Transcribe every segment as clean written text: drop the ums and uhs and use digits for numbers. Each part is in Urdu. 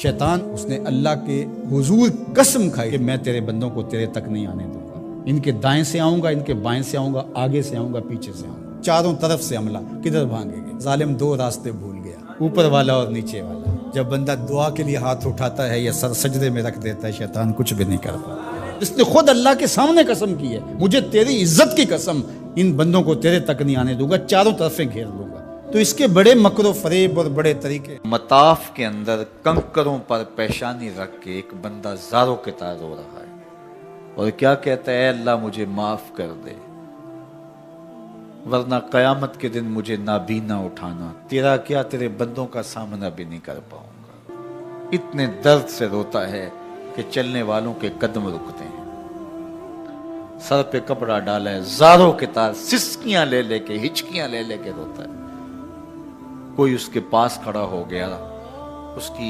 شیطان اس نے اللہ کے حضور قسم کھائی کہ میں تیرے بندوں کو تیرے تک نہیں آنے دوں گا، ان کے دائیں سے آؤں گا، ان کے بائیں سے آؤں گا، آگے سے آؤں گا، پیچھے سے آؤں گا، چاروں طرف سے حملہ۔ کدھر بھاگیں گے؟ ظالم دو راستے بھول گیا، اوپر والا اور نیچے والا۔ جب بندہ دعا کے لیے ہاتھ اٹھاتا ہے یا سر سجدے میں رکھ دیتا ہے، شیطان کچھ بھی نہیں کرتا۔ اس نے خود اللہ کے سامنے قسم کی ہے، مجھے تیری عزت کی قسم، ان بندوں کو تیرے تک نہیں آنے دوں گا، چاروں طرفیں گھیر لوں گا۔ تو اس کے بڑے مکر و فریب اور بڑے طریقے۔ مطاف کے اندر کنکروں پر پیشانی رکھ کے ایک بندہ زاروں کے تار رو رہا ہے اور کیا کہتا ہے، اے اللہ مجھے معاف کر دے، ورنہ قیامت کے دن مجھے نابینا اٹھانا، تیرا کیا تیرے بندوں کا سامنا بھی نہیں کر پاؤں گا۔ اتنے درد سے روتا ہے کہ چلنے والوں کے قدم رکتے ہیں۔ سر پہ کپڑا ڈالا ہے، زاروں کے تار، سسکیاں لے لے کے، ہچکیاں لے لے کے روتا ہے۔ کوئی اس کے پاس کھڑا ہو گیا، اس کی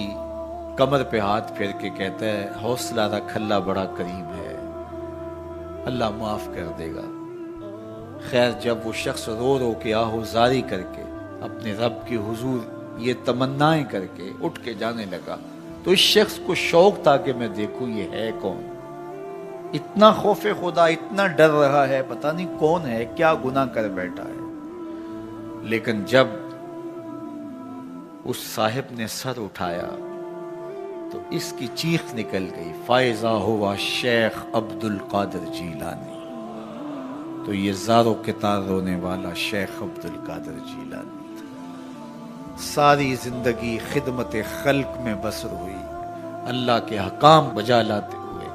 کمر پہ ہاتھ پھیر کے کہتا ہے، حوصلہ رکھ، اللہ بڑا کریم ہے، اللہ معاف کر دے گا۔ خیر جب وہ شخص رو رو کے آہوزاری کر کے اپنے رب کے حضور یہ تمنائیں کر کے اٹھ کے جانے لگا، تو اس شخص کو شوق تھا کہ میں دیکھوں یہ ہے کون۔ اتنا خوف خدا، اتنا ڈر رہا ہے، پتہ نہیں کون ہے، کیا گناہ کر بیٹھا ہے۔ لیکن جب اس صاحب نے سر اٹھایا تو اس کی چیخ نکل گئی، فائزہ ہوا شیخ عبد القادر جیلانی۔ تو یہ زاروں کے تار رونے والا شیخ عبد القادر جیلانی تھا۔ ساری زندگی خدمت خلق میں بسر ہوئی، اللہ کے حکام بجا لاتے ہوئے،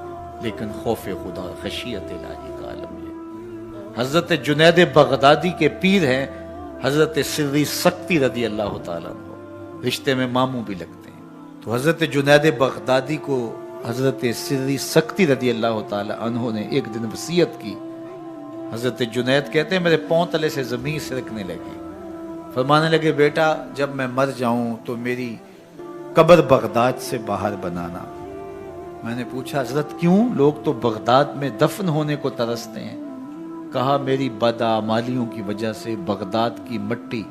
لیکن خوف خدا، خشیت الہی کا عالم ہے۔ حضرت جنید بغدادی کے پیر ہیں حضرت سری سکتی رضی اللہ تعالیٰ عنہ، رشتے میں ماموں بھی لگتے ہیں۔ تو حضرت جنید بغدادی کو حضرت سری سکتی رضی اللہ تعالیٰ عنہ نے ایک دن وصیت کی۔ حضرت جنید کہتے ہیں میرے پاؤں تلے سے زمین سرکنے لگی، فرمانے لگے بیٹا جب میں مر جاؤں تو میری قبر بغداد سے باہر بنانا۔ میں نے پوچھا حضرت کیوں؟ لوگ تو بغداد میں دفن ہونے کو ترستے ہیں۔ کہا میری بدعمالیوں کی وجہ سے بغداد کی مٹی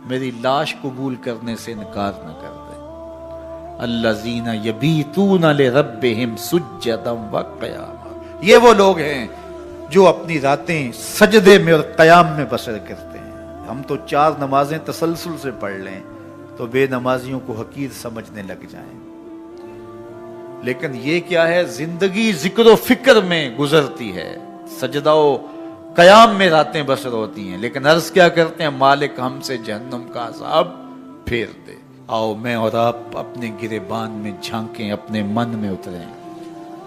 میری لاش قبول کرنے سے انکار نہ کر دے۔ الذین یبیتون لربہم سجدا وقیاما، یہ وہ لوگ ہیں جو اپنی راتیں سجدے میں اور قیام میں بسر کرتے ہیں۔ ہم تو 4 نمازیں تسلسل سے پڑھ لیں تو بے نمازیوں کو حقیر سمجھنے لگ جائیں، لیکن یہ کیا ہے، زندگی ذکر و فکر میں گزرتی ہے، سجدہ و قیام میں راتیں بسر ہوتی ہیں، لیکن عرض کیا کرتے ہیں، مالک ہم سے جہنم کا عذاب پھیر دے۔ آؤ میں اور آپ اپنے گریبان میں جھانکیں، اپنے من میں اتریں،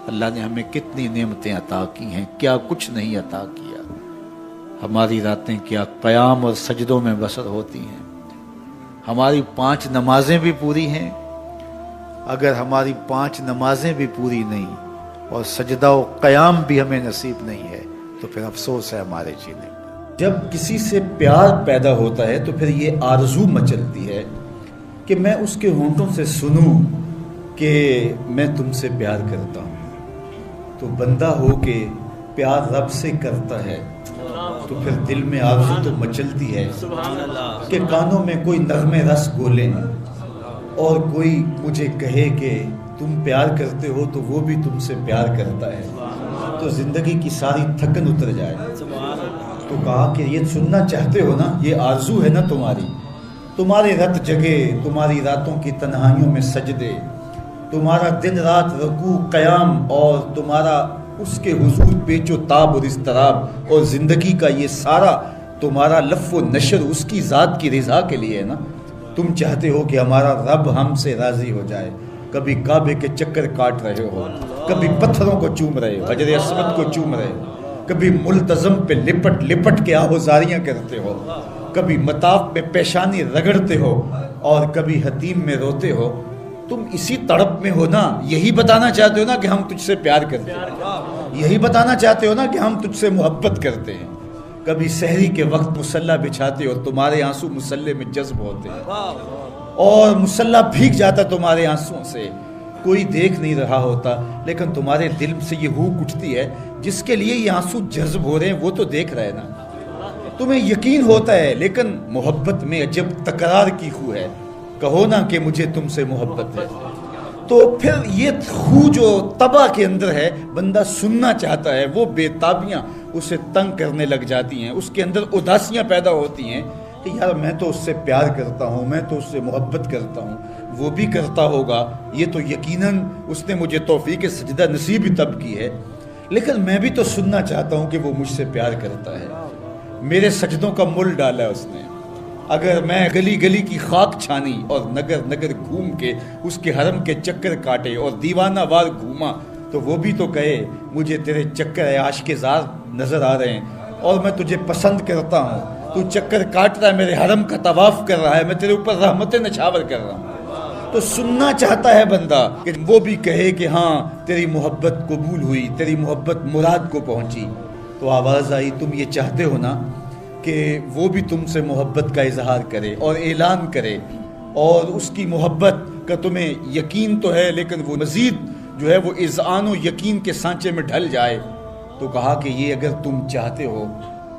اللہ نے ہمیں کتنی نعمتیں عطا کی ہیں، کیا کچھ نہیں عطا کیا۔ ہماری راتیں کیا قیام اور سجدوں میں بسر ہوتی ہیں۔ ہماری 5 نمازیں بھی پوری ہیں، اگر ہماری 5 نمازیں بھی پوری نہیں اور سجدہ و قیام بھی ہمیں نصیب نہیں ہے تو پھر افسوس ہے ہمارے جینے پر۔ جب کسی سے پیار پیدا ہوتا ہے تو پھر یہ آرزو مچلتی ہے کہ میں اس کے ہونٹوں سے سنوں کہ میں تم سے پیار کرتا ہوں۔ تو بندہ ہو کے پیار رب سے کرتا ہے تو پھر دل میں آرزو تو مچلتی ہے کہ کانوں میں کوئی نغمے رس گولیں اور کوئی مجھے کہے کہ تم پیار کرتے ہو تو وہ بھی تم سے پیار کرتا ہے، تو زندگی کی ساری تھکن اتر جائے۔ تو کہا کہ یہ سننا چاہتے ہو نا، یہ آرزو ہے نا تمہاری، تمہارے رت جگے، تمہاری راتوں کی تنہائیوں میں سجدے، تمہارا دن رات رکوع قیام اور تمہارا اس کے حضور پیچ و تاب اور اضطراب، اور زندگی کا یہ سارا تمہارا لف و نشر اس کی ذات کی رضا کے لیے ہے نا۔ تم چاہتے ہو کہ ہمارا رب ہم سے راضی ہو جائے، کبھی کعبے کے چکر کاٹ رہے ہو، کبھی پتھروں کو چوم رہے ہو، حجر اسود کو چوم رہے ہو، کبھی ملتزم پہ لپٹ لپٹ کے آہوزاریاں کرتے ہو، کبھی مطاف میں پیشانی رگڑتے ہو اور کبھی حتیم میں روتے ہو۔ تم اسی تڑپ میں ہو نا، یہی بتانا چاہتے ہو نا کہ ہم تجھ سے پیار کرتے ہیں، یہی بتانا چاہتے ہو نا کہ ہم تجھ سے محبت کرتے ہیں۔ کبھی سحری کے وقت مصلی بچھاتے ہو، تمہارے آنسو مصلی میں جذب ہوتے ہیں اور مصلی بھیگ جاتا تمہارے آنسوؤں سے، کوئی دیکھ نہیں رہا ہوتا، لیکن تمہارے دل سے یہ ہوک اٹھتی ہے جس کے لیے یہ آنسو جذب ہو رہے ہیں وہ تو دیکھ رہے نا، تمہیں یقین ہوتا ہے، لیکن محبت میں عجب تکرار کی خو ہے، کہو نا کہ مجھے تم سے محبت ہے، تو پھر یہ خو جو طبع کے اندر ہے، بندہ سننا چاہتا ہے، وہ بے تابیاں اسے تنگ کرنے لگ جاتی ہیں، اس کے اندر اداسیاں پیدا ہوتی ہیں کہ یار میں تو اس سے پیار کرتا ہوں، میں تو اس سے محبت کرتا ہوں، وہ بھی کرتا ہوگا، یہ تو یقیناً اس نے مجھے توفیق سجدہ نصیب ہی تب کی ہے، لیکن میں بھی تو سننا چاہتا ہوں کہ وہ مجھ سے پیار کرتا ہے، میرے سجدوں کا مل ڈالا اس نے، اگر میں گلی گلی کی خاک چھانی اور نگر نگر گھوم کے اس کے حرم کے چکر کاٹے اور دیوانہ وار گھوما تو وہ بھی تو کہے مجھے تیرے چکر عاشق زار نظر آ رہے ہیں اور میں تجھے پسند کرتا ہوں، تو چکر کاٹ رہا ہے، میرے حرم کا طواف کر رہا ہے، میں تیرے اوپر رحمت نچھاور کر رہا ہوں، تو سننا چاہتا ہے بندہ کہ وہ بھی کہے کہ ہاں تیری محبت قبول ہوئی، تیری محبت مراد کو پہنچی۔ تو آواز آئی تم یہ چاہتے ہو نا کہ وہ بھی تم سے محبت کا اظہار کرے اور اعلان کرے اور اس کی محبت کا تمہیں یقین تو ہے لیکن وہ مزید جو ہے وہ اذعان و یقین کے سانچے میں ڈھل جائے، تو کہا کہ یہ اگر تم چاہتے ہو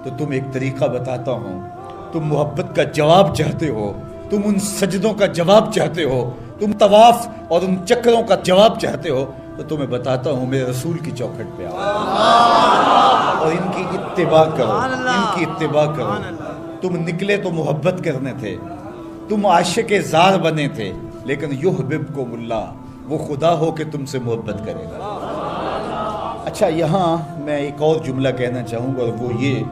تو تم ایک طریقہ بتاتا ہوں، تم محبت کا جواب چاہتے ہو، تم ان سجدوں کا جواب چاہتے ہو، تم طواف اور ان چکروں کا جواب چاہتے ہو، تو تمہیں بتاتا ہوں میرے رسول کی چوکھٹ پہ آؤ اور ان کی اتباع کرو، ان کی اتباع کرو۔ تم نکلے تو محبت کرنے تھے، تم عاشق زار بنے تھے، لیکن یحببکم اللہ، وہ خدا ہو کہ تم سے محبت کرے گا۔ اچھا یہاں میں ایک اور جملہ کہنا چاہوں گا اور وہ یہ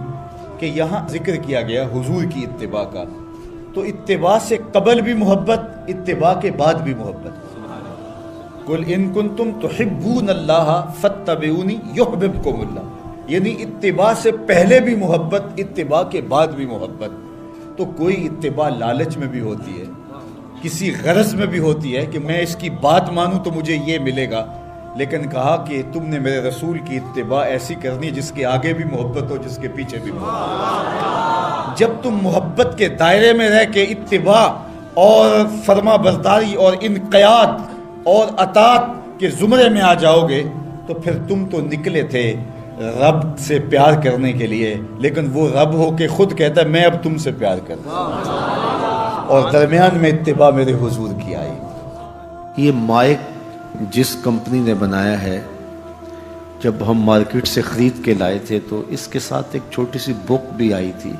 کہ یہاں ذکر کیا گیا حضور کی اتباع کا، تو اتباع سے قبل بھی محبت، اتباع کے بعد بھی محبت۔ قل ان کنتم تحبون اللہ فاتبعونی یحببکم اللہ، یعنی اتباع سے پہلے بھی محبت، اتباع کے بعد بھی محبت۔ تو کوئی اتباع لالچ میں بھی ہوتی ہے، کسی غرض میں بھی ہوتی ہے کہ میں اس کی بات مانوں تو مجھے یہ ملے گا، لیکن کہا کہ تم نے میرے رسول کی اتباع ایسی کرنی ہے جس کے آگے بھی محبت ہو، جس کے پیچھے بھی محبت۔ جب تم محبت کے دائرے میں رہ کے اتباع اور فرما برداری اور انقیاد اور اطاعت کے زمرے میں آ جاؤ گے تو پھر تم تو نکلے تھے رب سے پیار کرنے کے لیے، لیکن وہ رب ہو کے خود کہتا ہے میں اب تم سے پیار کرتا ہوں، اور درمیان میں اتباع میرے حضور کی آئی۔ یہ مائک جس کمپنی نے بنایا ہے، جب ہم مارکیٹ سے خرید کے لائے تھے تو اس کے ساتھ ایک چھوٹی سی بک بھی آئی تھی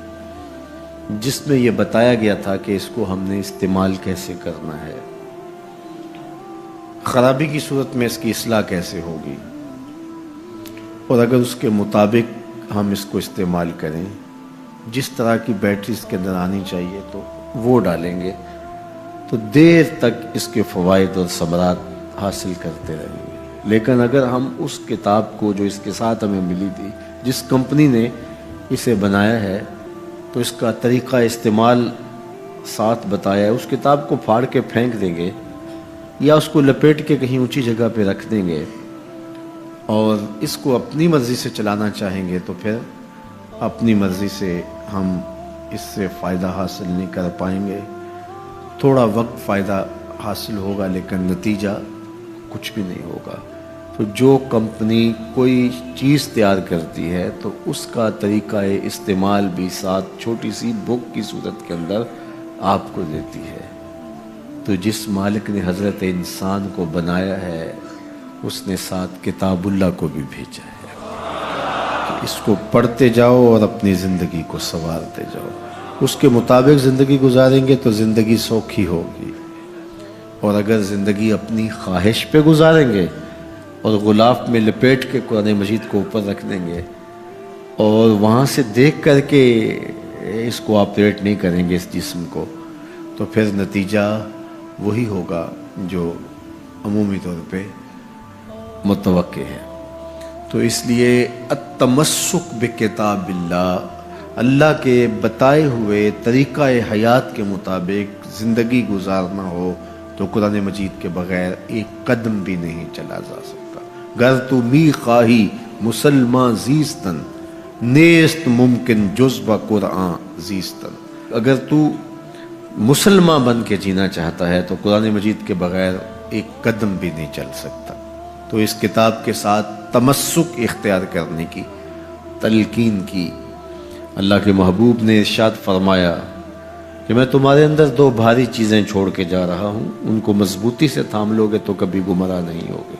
جس میں یہ بتایا گیا تھا کہ اس کو ہم نے استعمال کیسے کرنا ہے، خرابی کی صورت میں اس کی اصلاح کیسے ہوگی، اور اگر اس کے مطابق ہم اس کو استعمال کریں، جس طرح کی بیٹری اس کے اندر آنی چاہیے تو وہ ڈالیں گے تو دیر تک اس کے فوائد اور ثمرات حاصل کرتے رہیں گے۔ لیکن اگر ہم اس کتاب کو جو اس کے ساتھ ہمیں ملی تھی، جس کمپنی نے اسے بنایا ہے، تو اس کا طریقہ استعمال ساتھ بتایا ہے، اس کتاب کو پھاڑ کے پھینک دیں گے یا اس کو لپیٹ کے کہیں اونچی جگہ پہ رکھ دیں گے اور اس کو اپنی مرضی سے چلانا چاہیں گے تو پھر اپنی مرضی سے ہم اس سے فائدہ حاصل نہیں کر پائیں گے۔ تھوڑا وقت فائدہ حاصل ہوگا لیکن نتیجہ کچھ بھی نہیں ہوگا۔ تو جو کمپنی کوئی چیز تیار کرتی ہے تو اس کا طریقہ استعمال بھی ساتھ چھوٹی سی بک کی صورت کے اندر آپ کو دیتی ہے۔ تو جس مالک نے حضرت انسان کو بنایا ہے اس نے ساتھ کتاب اللہ کو بھی بھیجا ہے کہ اس کو پڑھتے جاؤ اور اپنی زندگی کو سنوارتے جاؤ، اس کے مطابق زندگی گزاریں گے تو زندگی سوکھی ہوگی، اور اگر زندگی اپنی خواہش پہ گزاریں گے اور غلاف میں لپیٹ کے قرآن مجید کو اوپر رکھ دیں گے اور وہاں سے دیکھ کر کے اس کو آپریٹ نہیں کریں گے اس جسم کو، تو پھر نتیجہ وہی ہوگا جو عمومی طور پہ متوقع ہے۔ تو اس لیے التمسک بکتاب اللہ، اللہ کے بتائے ہوئے طریقہ حیات کے مطابق زندگی گزارنا ہو تو قرآن مجید کے بغیر ایک قدم بھی نہیں چلا جا سکتا۔ گر تو می خواہی مسلمان زیستن، نیست ممکن جز با قرآن زیستن، اگر تو مسلمان بن کے جینا چاہتا ہے تو قرآن مجید کے بغیر ایک قدم بھی نہیں چل سکتا۔ تو اس کتاب کے ساتھ تمسک اختیار کرنے کی تلقین کی۔ اللہ کے محبوب نے ارشاد فرمایا کہ میں تمہارے اندر دو بھاری چیزیں چھوڑ کے جا رہا ہوں، ان کو مضبوطی سے تھام لوگے تو کبھی گمراہ نہیں ہوگے۔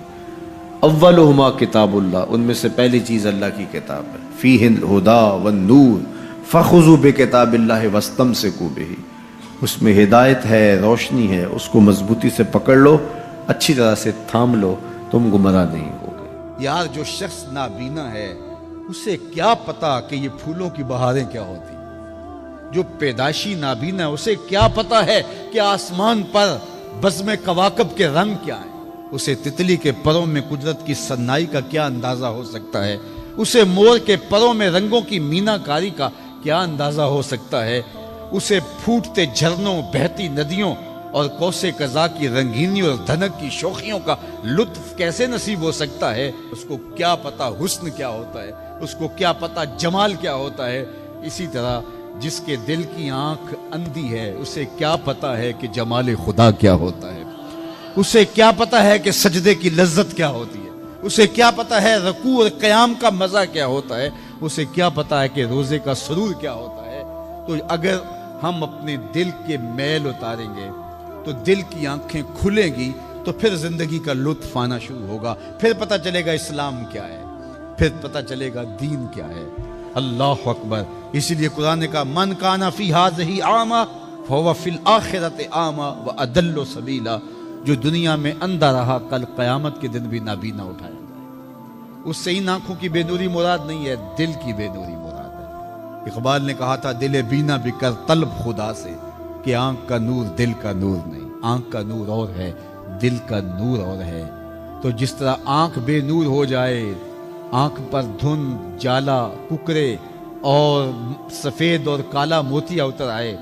اولہما کتاب اللہ، ان میں سے پہلی چیز اللہ کی کتاب ہے، فیہ الہدی والنور فخذوا بکتاب اللہ واستمسکوا بہ، اس میں ہدایت ہے، روشنی ہے، اس کو مضبوطی سے پکڑ لو، اچھی طرح سے تھام لو، تم گمراہ نہیں ہوگے۔ یار جو شخص نابینا ہے اسے کیا پتا کہ یہ پھولوں کی بہاریں کیا ہوتی، جو پیدائشی نابینا ہے اسے کیا پتا ہے کہ آسمان پر بزم کواکب کے رنگ کیا ہیں، اسے تتلی کے پروں میں قدرت کی سنائی کا کیا اندازہ ہو سکتا ہے، اسے مور کے پروں میں رنگوں کی مینا کاری کا کیا اندازہ ہو سکتا ہے، اسے پھوٹتے جھرنوں، بہتی ندیوں اور کوسے قضا کی رنگینی اور دھنک کی شوخیوں کا لطف کیسے نصیب ہو سکتا ہے، اس کو کیا پتا حسن کیا ہوتا ہے، اس کو کیا پتا جمال کیا ہوتا ہے۔ اسی طرح جس کے دل کی آنکھ اندھی ہے اسے کیا پتا ہے کہ جمال خدا کیا ہوتا ہے، اسے کیا پتا ہے کہ سجدے کی لذت کیا ہوتی ہے، اسے کیا پتا ہے رکوع اور قیام کا مزہ کیا ہوتا ہے، اسے کیا پتا ہے کہ روزے کا سرور کیا ہوتا ہے۔ تو اگر ہم اپنے دل کے میل اتاریں گے تو دل کی آنکھیں کھلیں گی تو پھر زندگی کا لطف آنا شروع ہوگا، پھر پتہ چلے گا اسلام کیا ہے، پھر پتہ چلے گا دین کیا ہے۔ اللہ اکبر۔ اسی لیے قرآن نے کہا من کان فی ہذہ اعمی فہو فی الآخرۃ اعمی واضل سبیلا، جو دنیا میں اندھا رہا کل قیامت کے دن بھی نابینا اٹھایا جائے۔ اس سے ان آنکھوں کی بے نوری مراد نہیں ہے، دل کی بے نوری مراد ہے۔ اقبال نے کہا تھا دل بینا بھی کر طلب خدا سے، کہ آنکھ کا نور دل کا نور نہیں، آنکھ کا نور اور ہے، دل کا نور اور ہے۔ تو جس طرح آنکھ بے نور ہو جائے، آنکھ پر دھند، جالا، ککرے اور سفید اور کالا موتیا اتر آئے،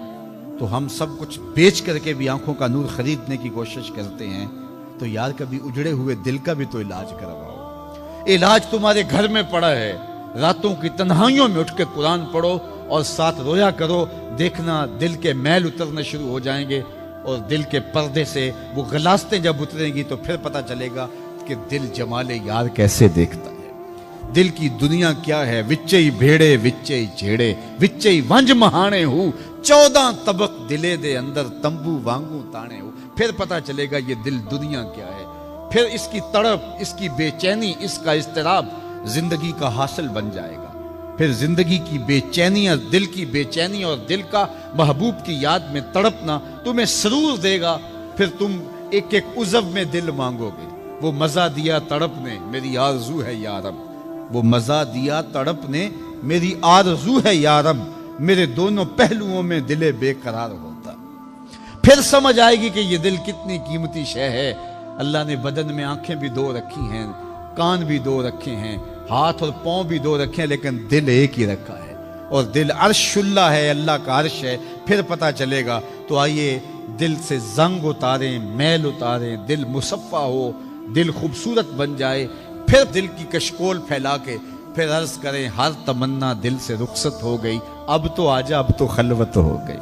تو ہم سب کچھ بیچ کر کے بھی آنکھوں کا نور خریدنے کی کوشش کرتے ہیں۔ تو یار کبھی اجڑے ہوئے دل کا بھی تو علاج کرواؤ۔ علاج تمہارے گھر میں پڑا ہے، راتوں کی تنہائیوں میں اٹھ کے قرآن پڑھو اور ساتھ رویا کرو، دیکھنا دل کے میل اترنے شروع ہو جائیں گے، اور دل کے پردے سے وہ غلاستیں جب اتریں گی تو پھر پتہ چلے گا کہ دل جمال یار کیسے دیکھتا ہے، دل کی دنیا کیا ہے۔ وچے بھیڑے وچے جھیڑے وچے ونج مہانے ہو، 14 طبق دلے دے اندر تمبو وانگو تانے ہو، پھر پتہ چلے گا یہ دل دنیا کیا ہے۔ پھر اس کی تڑپ، اس کی بے چینی، اس کا اضطراب زندگی کا حاصل بن جائے گا۔ پھر زندگی کی بے چینیاں، دل کی بے چینی اور دل کا محبوب کی یاد میں تڑپنا تمہیں سرور دے گا۔ پھر تم ایک ایک عضو میں دل مانگو گے۔ وہ مزہ دیا تڑپ نے میری آرزو ہے یا رب، وہ مزہ دیا تڑپ نے میری آرزو ہے یا رب، میرے دونوں پہلوؤں میں دل بے قرار ہوتا۔ پھر سمجھ آئے گی کہ یہ دل کتنی قیمتی شے ہے۔ اللہ نے بدن میں آنکھیں بھی دو رکھی ہیں، کان بھی دو رکھے ہیں، ہاتھ اور پاؤں بھی دو رکھے ہیں، لیکن دل ایک ہی رکھا ہے، اور دل عرش اللہ ہے، اللہ کا عرش ہے۔ پھر پتہ چلے گا۔ تو آئیے دل سے زنگ اتاریں، میل اتاریں، دل مصفا ہو، دل خوبصورت بن جائے، پھر دل کی کشکول پھیلا کے پھر عرض کریں ہر تمنا دل سے رخصت ہو گئی، اب تو آجا، اب تو خلوت ہو گئی۔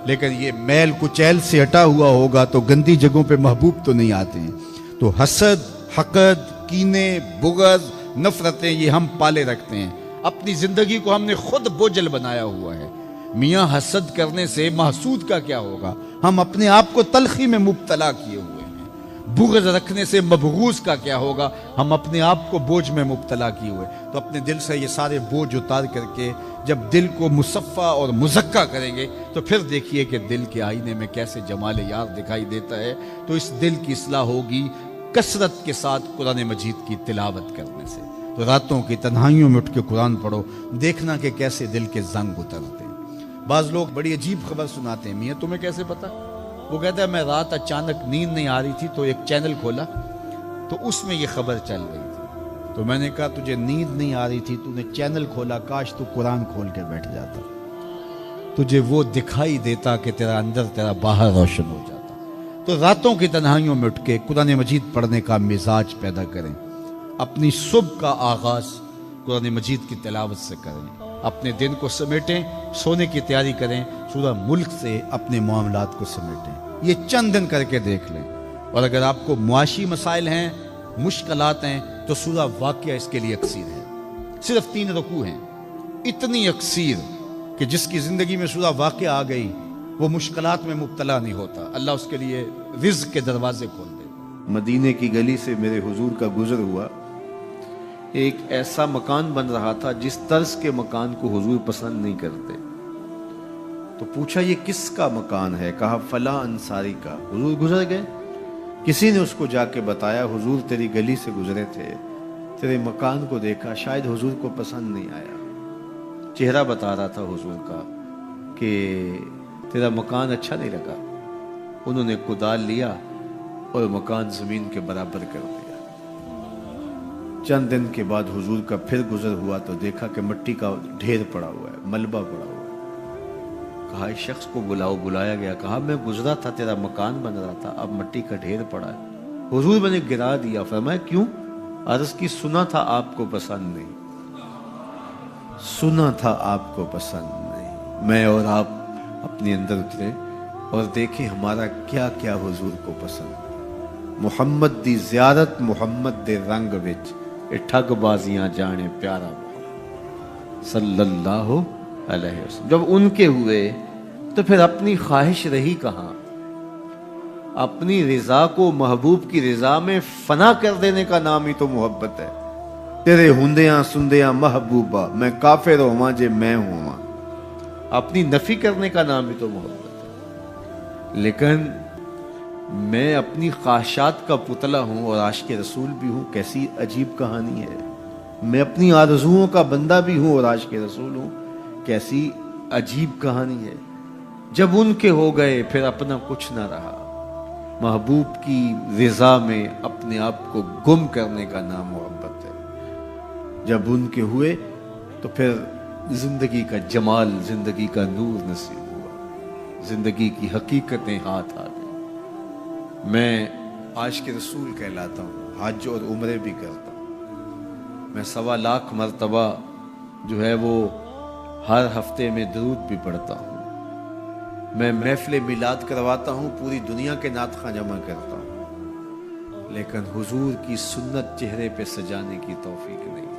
لیکن یہ میل کچیل سے ہٹا ہوا ہوگا تو گندی جگہوں پہ محبوب تو نہیں آتے ہیں۔ تو حسد، حقد، کینے، بغض، نفرتیں یہ ہم پالے رکھتے ہیں۔ اپنی زندگی کو ہم نے خود بوجھل بنایا ہوا ہے۔ میاں حسد کرنے سے محسود کا کیا ہوگا؟ ہم اپنے آپ کو تلخی میں مبتلا کیے ہوئے ہیں۔ بغض رکھنے سے مبغوض کا کیا ہوگا؟ ہم اپنے آپ کو بوجھ میں مبتلا کیے ہوئے۔ تو اپنے دل سے یہ سارے بوجھ اتار کر کے جب دل کو مصفا اور مزکا کریں گے تو پھر دیکھیے کہ دل کے آئینے میں کیسے جمال یار دکھائی دیتا ہے۔ تو اس دل کی اصلاح ہوگی کثرت کے ساتھ قرآن مجید کی تلاوت کرنے سے۔ تو راتوں کی تنہائیوں میں اٹھ کے قرآن پڑھو، دیکھنا کہ کیسے دل کے زنگ اترتے ہیں۔ بعض لوگ بڑی عجیب خبر سناتے ہیں، میاں تمہیں کیسے پتا؟ وہ کہتا ہے میں رات اچانک نیند نہیں آ رہی تھی تو ایک چینل کھولا تو اس میں یہ خبر چل رہی تھی۔ تو میں نے کہا تجھے نیند نہیں آ رہی تھی، تو نے چینل کھولا، کاش تو قرآن کھول کے بیٹھ جاتا، تجھے وہ دکھائی دیتا کہ تیرا اندر تیرا باہر روشن ہو جاتا۔ تو راتوں کی تنہائیوں میں اٹھ کے قرآن مجید پڑھنے کا مزاج پیدا کریں، اپنی صبح کا آغاز قرآن مجید کی تلاوت سے کریں، اپنے دن کو سمیٹیں، سونے کی تیاری کریں، سورہ ملک سے اپنے معاملات کو سمیٹیں۔ یہ چند دن کر کے دیکھ لیں۔ اور اگر آپ کو معاشی مسائل ہیں، مشکلات ہیں، تو سورہ واقعہ اس کے لیے اکسیر ہے۔ صرف 3 رکوع ہیں، اتنی اکسیر کہ جس کی زندگی میں سورہ واقعہ آ گئی وہ مشکلات میں مبتلا نہیں ہوتا، اللہ اس کے لیے رزق کے دروازے کھول دے۔ مدینے کی گلی سے میرے حضور کا گزر ہوا، ایک ایسا مکان بن رہا تھا جس طرز کے مکان کو حضور پسند نہیں کرتے، تو پوچھا یہ کس کا مکان ہے؟ کہا فلاں انصاری کا۔ حضور گزر گئے، کسی نے اس کو جا کے بتایا حضور تیری گلی سے گزرے تھے، تیرے مکان کو دیکھا، شاید حضور کو پسند نہیں آیا۔ چہرہ بتا رہا تھا حضور کا کہ تیرا مکان اچھا نہیں لگا۔ انہوں نے کدال لیا اور مکان زمین کے برابر کر دیا۔ چند دن کے بعد حضور کا پھر گزر ہوا تو دیکھا کہ مٹی کا ڈھیر پڑا ہوا ہے، ملبہ پڑا ہوا ہے۔ کہا اس شخص کو بلاؤ، بلایا گیا، کہا میں گزرا تھا، تیرا مکان بن رہا تھا، اب مٹی کا ڈھیر پڑا ہے۔ حضور میں نے گرا دیا۔ فرمایا کیوں؟ عرض کی سنا تھا آپ کو پسند نہیں، سنا تھا آپ کو پسند نہیں۔ میں اور آپ اپنے اندر اترے اور دیکھیں ہمارا کیا کیا حضور کو پسند۔ محمد دی زیارت محمد دے رنگ وچ اے ٹھگ بازیاں جانے پیارا محمد صلی اللہ علیہ وسلم۔ جب ان کے ہوئے تو پھر اپنی خواہش رہی کہاں؟ اپنی رضا کو محبوب کی رضا میں فنا کر دینے کا نام ہی تو محبت ہے۔ تیرے ہندیاں سندیاں محبوبہ میں کافر ہواں جے میں ہواں، اپنی نفی کرنے کا نام ہی تو محبت ہے۔ لیکن میں اپنی خواہشات کا پتلا ہوں اور عاشق رسول بھی ہوں، کیسی عجیب کہانی ہے۔ میں اپنی آرزوؤں کا بندہ بھی ہوں اور عاشق رسول ہوں، کیسی عجیب کہانی ہے۔ جب ان کے ہو گئے پھر اپنا کچھ نہ رہا۔ محبوب کی رضا میں اپنے آپ کو گم کرنے کا نام محبت ہے۔ جب ان کے ہوئے تو پھر زندگی کا جمال، زندگی کا نور نصیب ہوا، زندگی کی حقیقتیں ہاتھ آ گئی۔ میں عاشق رسول کہلاتا ہوں، حج اور عمرے بھی کرتا ہوں۔ میں 1.25 لاکھ مرتبہ جو ہے وہ ہر ہفتے میں درود بھی پڑھتا ہوں۔ میں محفل میلاد کرواتا ہوں، پوری دنیا کے نعت خواں جمع کرتا ہوں، لیکن حضور کی سنت چہرے پہ سجانے کی توفیق نہیں ہے۔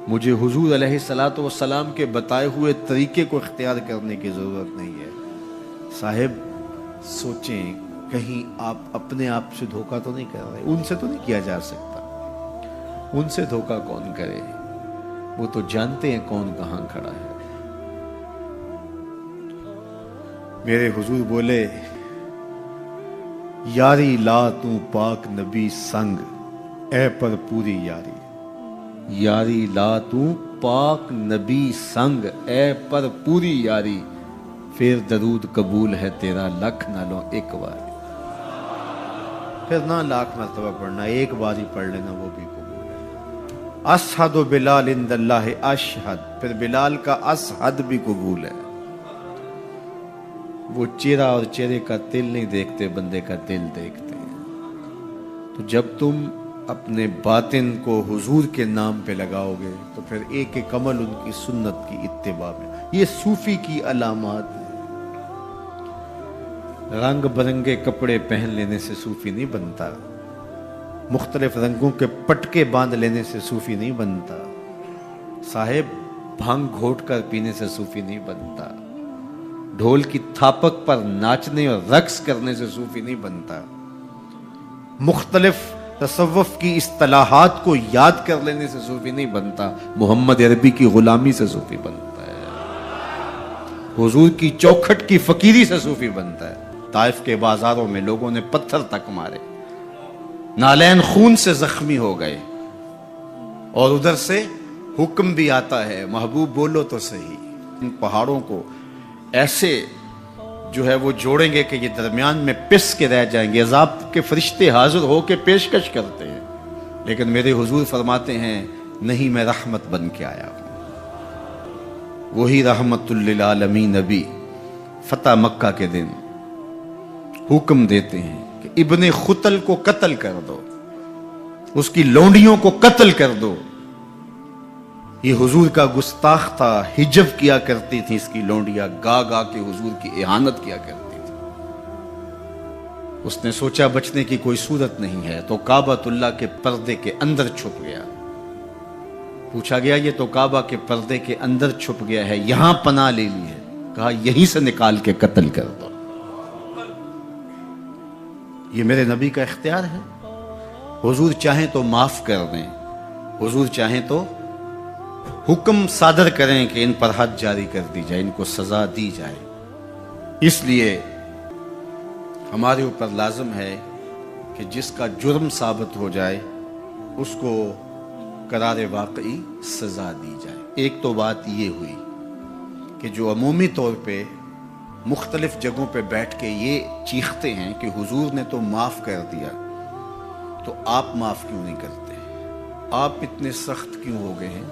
مجھے حضور علیہ الصلوۃ والسلام کے بتائے ہوئے طریقے کو اختیار کرنے کی ضرورت نہیں ہے۔ صاحب سوچیں کہیں آپ اپنے آپ سے دھوکہ تو نہیں کر رہے؟ ان سے تو نہیں کیا جا سکتا، ان سے دھوکہ کون کرے؟ وہ تو جانتے ہیں کون کہاں کھڑا ہے۔ میرے حضور بولے یاری لا تو پاک نبی سنگ اے پر پوری یاری، یاری لا تو پاک نبی سنگ اے پر پوری یاری، پھر درود قبول ہے تیرا لکھ نہ لو ایک بار۔ پھر نہ لاکھ مرتبہ پڑھنا، ایک بار ہی پڑھ لینا وہ بھی قبول ہے۔ اشہد بلال عند اللہ اشہد، پھر بلال کا اشہد بھی قبول ہے۔ وہ چہرہ اور چہرے کا دل نہیں دیکھتے، بندے کا دل دیکھتے ہیں۔ تو جب تم اپنے باطن کو حضور کے نام پہ لگاؤ گے تو پھر ایک ایک عمل ان کی سنت کی اتباع میں۔ یہ صوفی کی علامات ہیں۔ رنگ برنگے کپڑے پہن لینے سے صوفی نہیں بنتا، مختلف رنگوں کے پٹکے باندھ لینے سے صوفی نہیں بنتا، صاحب بھنگ گھوٹ کر پینے سے صوفی نہیں بنتا، ڈھول کی تھاپک پر ناچنے اور رقص کرنے سے صوفی نہیں بنتا، مختلف تصوف کی اصطلاحات کو یاد کر لینے سے صوفی نہیں بنتا، محمد عربی کی غلامی سے صوفی بنتا ہے، حضور کی چوکھٹ کی فقیری سے صوفی بنتا ہے۔ طائف کے بازاروں میں لوگوں نے پتھر تک مارے، نالین خون سے زخمی ہو گئے، اور ادھر سے حکم بھی آتا ہے محبوب بولو تو صحیح۔ ان پہاڑوں کو ایسے جو ہے وہ جوڑیں گے کہ یہ درمیان میں پس کے رہ جائیں گے، عذاب کے فرشتے حاضر ہو کے پیشکش کرتے ہیں، لیکن میرے حضور فرماتے ہیں نہیں، میں رحمت بن کے آیا ہوں۔ وہی رحمت للعالمین نبی فتح مکہ کے دن حکم دیتے ہیں کہ ابن خطل کو قتل کر دو، اس کی لونڈیوں کو قتل کر دو۔ یہ حضور کا گستاخ تھا، ہجو کیا کرتی تھی اس کی لونڈیاں، گا گا کے حضور کی اہانت کیا کرتی تھی۔ اس نے سوچا بچنے کی کوئی صورت نہیں ہے تو کعبۃ اللہ کے پردے کے اندر چھپ گیا۔ پوچھا گیا یہ تو کعبہ کے پردے کے اندر چھپ گیا ہے، یہاں پناہ لے لی ہے؟ کہا یہیں سے نکال کے قتل کر دو. یہ میرے نبی کا اختیار ہے. حضور چاہیں تو معاف کر دیں, حضور چاہیں تو حکم صادر کریں کہ ان پر حد جاری کر دی جائے, ان کو سزا دی جائے. اس لیے ہمارے اوپر لازم ہے کہ جس کا جرم ثابت ہو جائے اس کو قرار واقعی سزا دی جائے. ایک تو بات یہ ہوئی کہ جو عمومی طور پہ مختلف جگہوں پہ بیٹھ کے یہ چیختے ہیں کہ حضور نے تو معاف کر دیا, تو آپ معاف کیوں نہیں کرتے؟ آپ اتنے سخت کیوں ہو گئے ہیں؟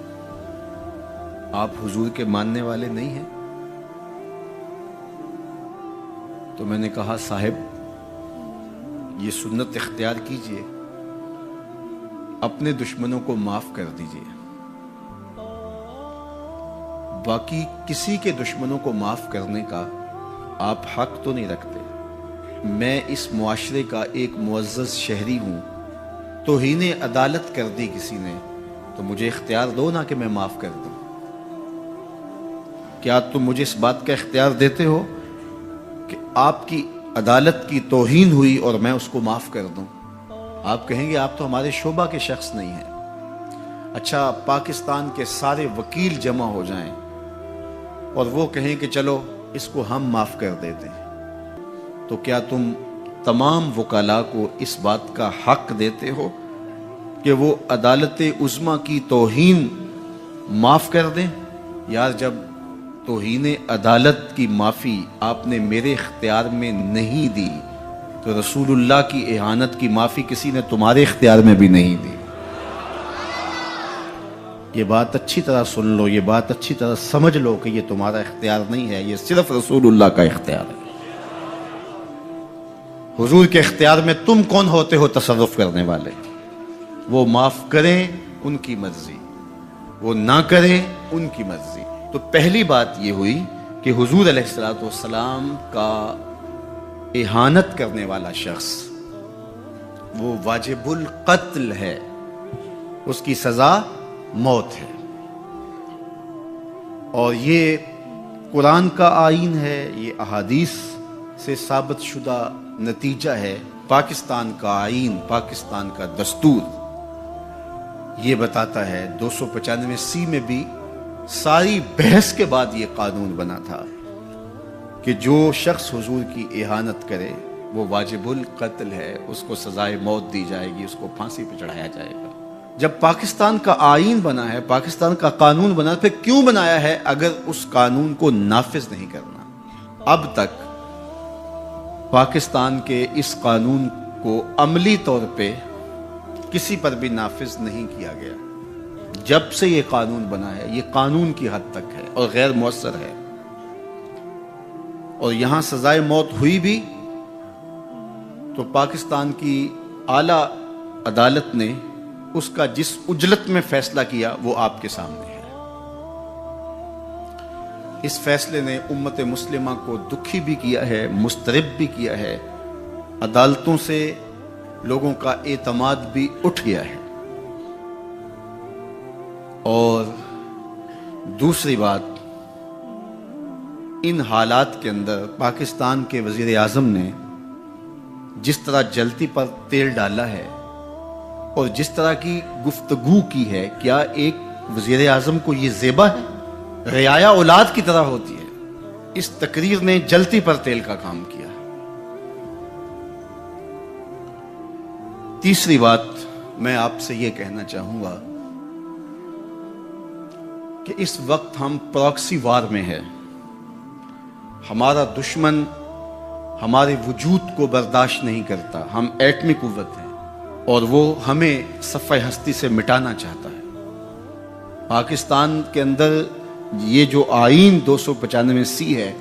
آپ حضور کے ماننے والے نہیں ہیں؟ تو میں نے کہا صاحب یہ سنت اختیار کیجئے, اپنے دشمنوں کو معاف کر دیجئے, باقی کسی کے دشمنوں کو معاف کرنے کا آپ حق تو نہیں رکھتے. میں اس معاشرے کا ایک معزز شہری ہوں, توہین عدالت کر دی کسی نے تو مجھے اختیار دو نا کہ میں معاف کر دوں. کیا تم مجھے اس بات کا اختیار دیتے ہو کہ آپ کی عدالت کی توہین ہوئی اور میں اس کو معاف کر دوں؟ آپ کہیں گے آپ تو ہمارے شعبہ کے شخص نہیں ہیں. اچھا پاکستان کے سارے وکیل جمع ہو جائیں اور وہ کہیں کہ چلو اس کو ہم معاف کر دیتے ہیں, تو کیا تم تمام وکلاء کو اس بات کا حق دیتے ہو کہ وہ عدالت عظمیٰ کی توہین معاف کر دیں؟ یار جب توہین عدالت کی معافی آپ نے میرے اختیار میں نہیں دی تو رسول اللہ کی اہانت کی معافی کسی نے تمہارے اختیار میں بھی نہیں دی. یہ بات اچھی طرح سن لو, یہ بات اچھی طرح سمجھ لو کہ یہ تمہارا اختیار نہیں ہے, یہ صرف رسول اللہ کا اختیار ہے. حضور کے اختیار میں تم کون ہوتے ہو تصرف کرنے والے؟ وہ معاف کریں ان کی مرضی, وہ نہ کریں ان کی مرضی. تو پہلی بات یہ ہوئی کہ حضور علیہ السلام کا اہانت کرنے والا شخص وہ واجب القتل ہے, اس کی سزا موت ہے. اور یہ قرآن کا آئین ہے, یہ احادیث سے ثابت شدہ نتیجہ ہے. پاکستان کا آئین, پاکستان کا دستور یہ بتاتا ہے, 295C میں بھی ساری بحث کے بعد یہ قانون بنا تھا کہ جو شخص حضور کی اہانت کرے وہ واجب القتل ہے, اس کو سزائے موت دی جائے گی, اس کو پھانسی پہ چڑھایا جائے گا. جب پاکستان کا آئین بنا ہے, پاکستان کا قانون بنا, پھر کیوں بنایا ہے اگر اس قانون کو نافذ نہیں کرنا؟ اب تک پاکستان کے اس قانون کو عملی طور پہ کسی پر بھی نافذ نہیں کیا گیا. جب سے یہ قانون بنا ہے یہ قانون کی حد تک ہے اور غیر مؤثر ہے. اور یہاں سزائے موت ہوئی بھی تو پاکستان کی اعلیٰ عدالت نے اس کا جس اجلت میں فیصلہ کیا وہ آپ کے سامنے ہے. اس فیصلے نے امت مسلمہ کو دکھی بھی کیا ہے, مضطرب بھی کیا ہے, عدالتوں سے لوگوں کا اعتماد بھی اٹھ گیا ہے. اور دوسری بات, ان حالات کے اندر پاکستان کے وزیر اعظم نے جس طرح جلتی پر تیل ڈالا ہے اور جس طرح کی گفتگو کی ہے, کیا ایک وزیر اعظم کو یہ زیبا ہے؟ رعایا اولاد کی طرح ہوتی ہے. اس تقریر نے جلتی پر تیل کا کام کیا. تیسری بات میں آپ سے یہ کہنا چاہوں گا کہ اس وقت ہم پراکسی وار میں ہیں. ہمارا دشمن ہمارے وجود کو برداشت نہیں کرتا. ہم ایٹمی قوت ہیں اور وہ ہمیں صفحہ ہستی سے مٹانا چاہتا ہے. پاکستان کے اندر یہ جو آئین 295C ہے,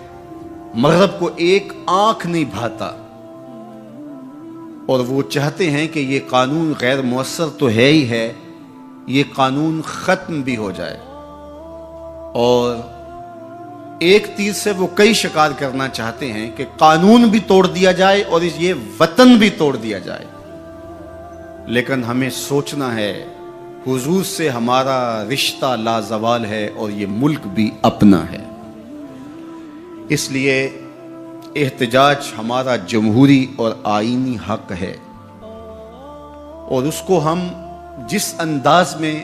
مغرب کو ایک آنکھ نہیں بھاتا اور وہ چاہتے ہیں کہ یہ قانون غیر مؤثر تو ہے ہی ہے, یہ قانون ختم بھی ہو جائے. اور ایک تیر سے وہ کئی شکار کرنا چاہتے ہیں کہ قانون بھی توڑ دیا جائے اور یہ وطن بھی توڑ دیا جائے. لیکن ہمیں سوچنا ہے حضور سے ہمارا رشتہ لازوال ہے اور یہ ملک بھی اپنا ہے. اس لیے احتجاج ہمارا جمہوری اور آئینی حق ہے، اور اس کو ہم جس انداز میں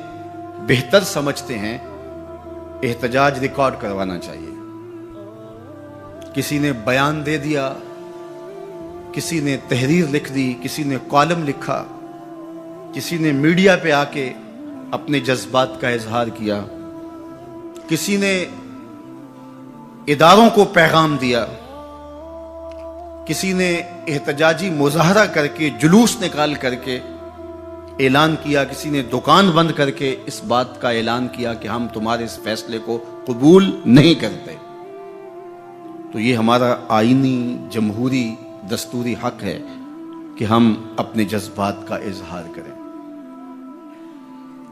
بہتر سمجھتے ہیں احتجاج ریکارڈ کروانا چاہیے۔ کسی نے بیان دے دیا، کسی نے تحریر لکھ دی، کسی نے کالم لکھا، کسی نے میڈیا پہ آ کے اپنے جذبات کا اظہار کیا، کسی نے اداروں کو پیغام دیا، کسی نے احتجاجی مظاہرہ کر کے جلوس نکال کر کے اعلان کیا، کسی نے دکان بند کر کے اس بات کا اعلان کیا کہ ہم تمہارے اس فیصلے کو قبول نہیں کرتے۔ تو یہ ہمارا آئینی جمہوری دستوری حق ہے کہ ہم اپنے جذبات کا اظہار کریں،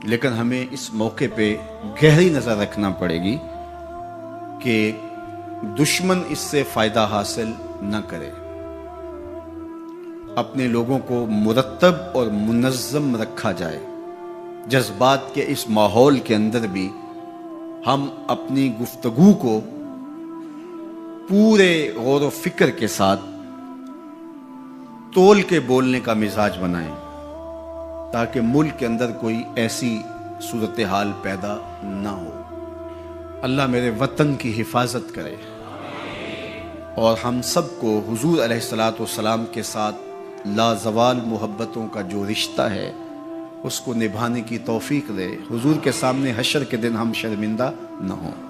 لیکن ہمیں اس موقع پہ گہری نظر رکھنا پڑے گی کہ دشمن اس سے فائدہ حاصل نہ کرے۔ اپنے لوگوں کو مرتب اور منظم رکھا جائے۔ جذبات کے اس ماحول کے اندر بھی ہم اپنی گفتگو کو پورے غور و فکر کے ساتھ تول کے بولنے کا مزاج بنائیں، تاکہ ملک کے اندر کوئی ایسی صورتحال پیدا نہ ہو۔ اللہ میرے وطن کی حفاظت کرے اور ہم سب کو حضور علیہ الصلوۃ والسلام کے ساتھ لازوال محبتوں کا جو رشتہ ہے اس کو نبھانے کی توفیق دے، حضور کے سامنے حشر کے دن ہم شرمندہ نہ ہوں۔